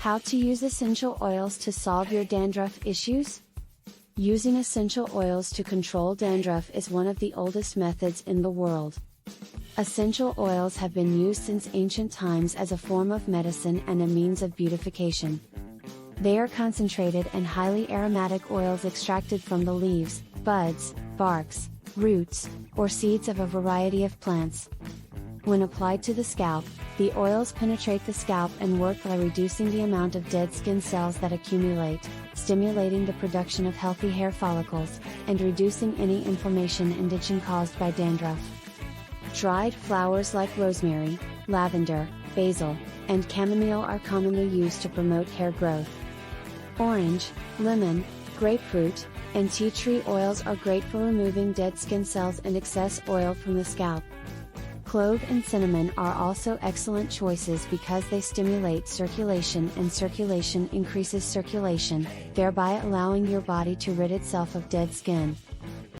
How to use essential oils to solve your dandruff issues? Using essential oils to control dandruff is one of the oldest methods in the world. Essential oils have been used since ancient times as a form of medicine and a means of beautification. They are concentrated and highly aromatic oils extracted from the leaves, buds, barks, roots, or seeds of a variety of plants. When applied to the scalp, the oils penetrate the scalp and work by reducing the amount of dead skin cells that accumulate, stimulating the production of healthy hair follicles, and reducing any inflammation and itching caused by dandruff. Dried flowers like rosemary, lavender, basil, and chamomile are commonly used to promote hair growth. Orange, lemon, grapefruit, and tea tree oils are great for removing dead skin cells and excess oil from the scalp. Clove and cinnamon are also excellent choices because they stimulate circulation, and circulation increases circulation, thereby allowing your body to rid itself of dead skin.